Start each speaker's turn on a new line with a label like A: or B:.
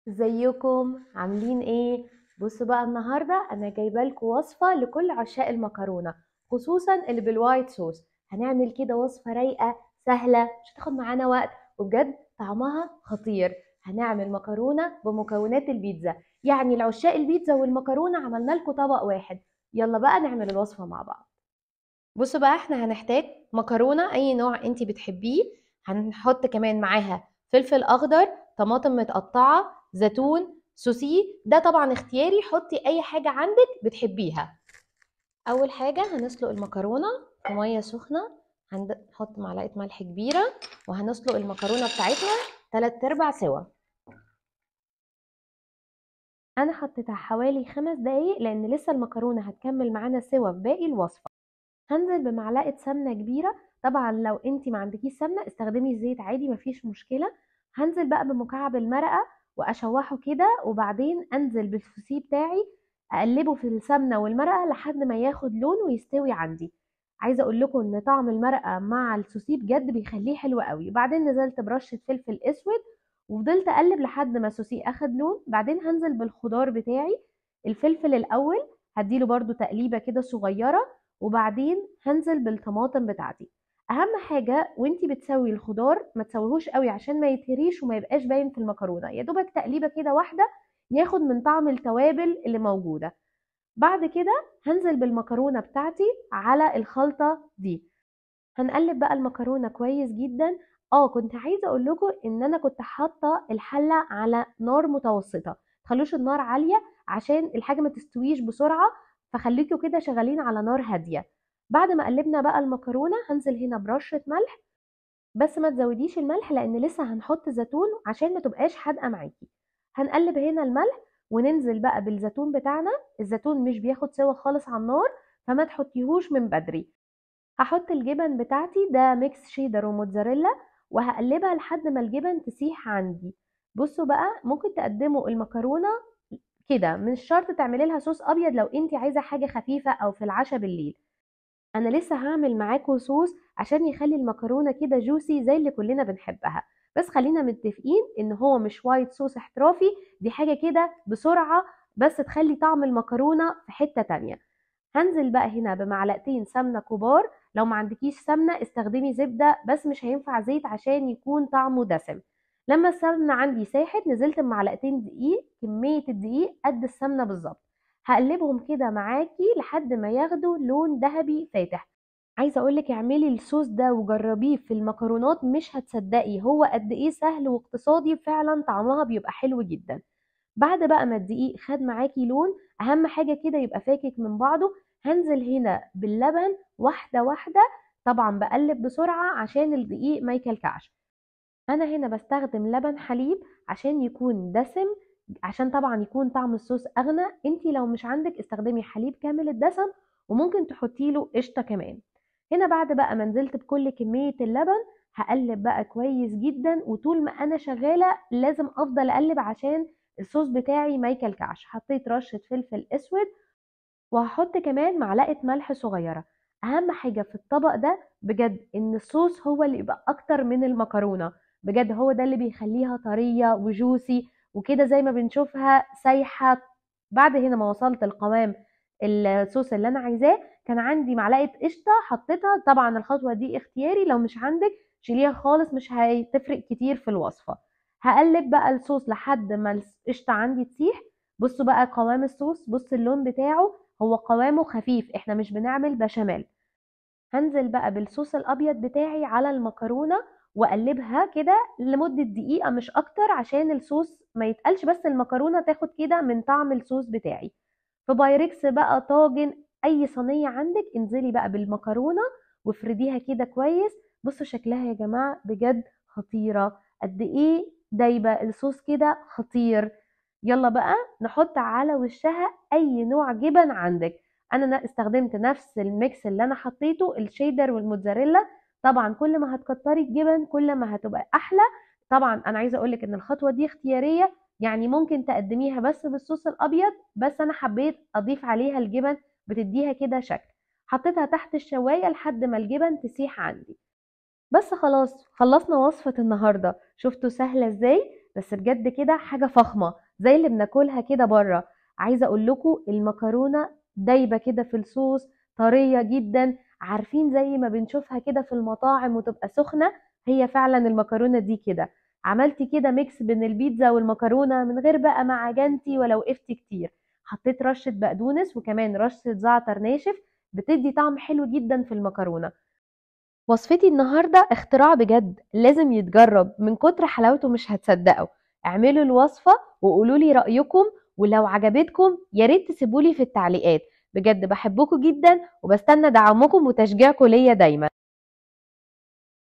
A: ازيكم عاملين ايه؟ بصوا بقى النهارده انا جايبه لكم وصفه لكل عشاق المكرونه، خصوصا اللي بالوايت صوص. هنعمل كده وصفه رايقه سهله، مش هتاخد معانا وقت، وبجد طعمها خطير. هنعمل مكرونه بمكونات البيتزا، يعني العشاق البيتزا والمكرونه عملنا لكم طبق واحد. يلا بقى نعمل الوصفه مع بعض. بصوا بقى احنا هنحتاج مكرونة اي نوع انتي بتحبيه. هنحط كمان معاها فلفل اخضر، طماطم متقطعة، زيتون، سوسيه. ده طبعا اختياري، حطي اي حاجة عندك بتحبيها. اول حاجة هنسلق المكرونة في مية سخنة. هنحط معلقة ملح كبيرة، وهنسلق المكرونة بتاعتنا 3/4 سوا. انا حطيتها حوالي 5 دقايق لان لسه المكرونة هتكمل معانا سوا في باقي الوصفة. هنزل بمعلقه سمنه كبيره، طبعا لو انت ما عندكيش سمنه استخدمي الزيت عادي مفيش مشكله. هنزل بقى بمكعب المرقه واشوحه كده، وبعدين انزل بالسوسيه بتاعي اقلبه في السمنه والمرقه لحد ما ياخد لون ويستوي عندي. عايزه اقول لكم ان طعم المرقه مع السوسيه بجد بيخليه حلو قوي. بعدين نزلت برشه فلفل اسود وفضلت اقلب لحد ما السوسيه اخد لون. بعدين هنزل بالخضار بتاعي، الفلفل الاول هديله برده تقليبه كده صغيره، وبعدين هنزل بالطماطم بتاعتي. اهم حاجه وانتي بتسوي الخضار ما تسويهوش قوي عشان ما يتهريش وما يبقاش باين في المكرونه، يا دوبك تقليبه كده واحده ياخد من طعم التوابل اللي موجوده. بعد كده هنزل بالمكرونه بتاعتي على الخلطه دي. هنقلب بقى المكرونه كويس جدا. كنت عايزه اقول لكم ان انا كنت حاطه الحله على نار متوسطه، تخلوش النار عاليه عشان الحاجه ما تستويش بسرعه، فخليكوا كده شغالين على نار هاديه. بعد ما قلبنا بقى المكرونه هنزل هنا برشه ملح، بس ما تزوديش الملح لان لسه هنحط زيتون عشان ما تبقاش حادقه معاكي. هنقلب هنا الملح وننزل بقى بالزيتون بتاعنا. الزيتون مش بياخد سوا خالص على النار، فما تحطيهوش من بدري. هحط الجبن بتاعتي، ده ميكس شيدر وموتزاريلا، وهقلبها لحد ما الجبن تسيح عندي. بصوا بقى ممكن تقدموا المكرونة كده، مش شرط تعملي لها صوص ابيض لو انت عايزة حاجة خفيفة او في العشاء بالليل. انا لسه هعمل معاكم صوص عشان يخلي المكرونة كده جوسي زي اللي كلنا بنحبها. بس خلينا متفقين ان هو مش وايت صوص احترافي، دي حاجة كده بسرعة بس تخلي طعم المكرونة في حتة تانية. هنزل بقى هنا بمعلقتين سمنة كبار، لو ما عندكيش سمنة استخدمي زبدة، بس مش هينفع زيت عشان يكون طعمه دسم. لما السمنة عندي ساحت نزلت بمعلقتين دقيق، كمية الدقيق قد السمنة بالظبط. هقلبهم كده معاكي لحد ما ياخدوا لون ذهبي فاتح. عايزه اقولك اعملي الصوص ده وجربيه في المكرونات، مش هتصدقي هو قد ايه سهل واقتصادي، فعلا طعمها بيبقى حلو جدا. بعد بقى ما الدقيق خد معاكي لون، اهم حاجة كده يبقى فاكك من بعضه. هنزل هنا باللبن واحدة واحدة، طبعا بقلب بسرعة عشان الدقيق ما يكلكعش. انا هنا بستخدم لبن حليب عشان يكون دسم، عشان طبعا يكون طعم الصوص اغنى. انتي لو مش عندك استخدمي حليب كامل الدسم، وممكن تحطي له قشطة كمان. هنا بعد بقى ما نزلت بكل كمية اللبن هقلب بقى كويس جدا، وطول ما انا شغالة لازم افضل اقلب عشان الصوص بتاعي ما يكلكعش. حطيت رشة فلفل اسود، وهحط كمان معلقة ملح صغيرة. اهم حاجة في الطبق ده بجد ان الصوص هو اللي يبقى اكتر من المكرونة، بجد هو ده اللي بيخليها طرية وجوسي وكده زي ما بنشوفها سايحة. بعد هنا ما وصلت القوام الصوص اللي انا عايزاه، كان عندي معلقة قشطة حطيتها. طبعا الخطوة دي اختياري، لو مش عندك شيليها خالص مش هتفرق كتير في الوصفة. هقلب بقى الصوص لحد ما القشطة عندي تسيح. بصوا بقى قوام الصوص، بص اللون بتاعه، هو قوامه خفيف، احنا مش بنعمل بشاميل. هنزل بقى بالصوص الابيض بتاعي على المكرونه واقلبها كده لمده دقيقه مش اكتر عشان الصوص ما يتقلش، بس المكرونه تاخد كده من طعم الصوص بتاعي. في بايركس بقى، طاجن، اي صينيه عندك انزلي بقى بالمكرونه وافرديها كده كويس. بصوا شكلها يا جماعه بجد خطيره، قد ايه دايبه الصوص كده خطير. يلا بقى نحط على وشها اي نوع جبن عندك. انا استخدمت نفس الميكس اللي انا حطيته، الشيدر والموتزاريلا. طبعا كل ما هتكتري الجبن كل ما هتبقى احلى. طبعا انا عايزه اقولك ان الخطوه دي اختياريه، يعني ممكن تقدميها بس بالصوص الابيض، بس انا حبيت اضيف عليها الجبن بتديها كده شكل. حطيتها تحت الشوايه لحد ما الجبن تسيح عندي. بس خلاص خلصنا وصفة النهاردة، شفتوا سهلة ازاي؟ بس بجد كده حاجة فخمة زي اللي بناكلها كده بره. عايزة اقول لكم المكرونة دايبة كده في الصوص، طرية جدا. عارفين زي ما بنشوفها كده في المطاعم وتبقى سخنة، هي فعلا المكرونة دي كده. عملتي كده ميكس بين البيتزا والمكرونة من غير بقى ما عجنتي ولا وقفتي كتير. حطيت رشة بقدونس وكمان رشة زعتر ناشف، بتدي طعم حلو جدا في المكرونة. وصفتي النهاردة اختراع بجد، لازم يتجرب، من كتر حلاوته مش هتصدقوا. اعملوا الوصفة وقولولي رأيكم، ولو عجبتكم ياريت تسيبولي في التعليقات. بجد بحبكم جدا وبستنى دعمكم وتشجيعكم ليا دايما.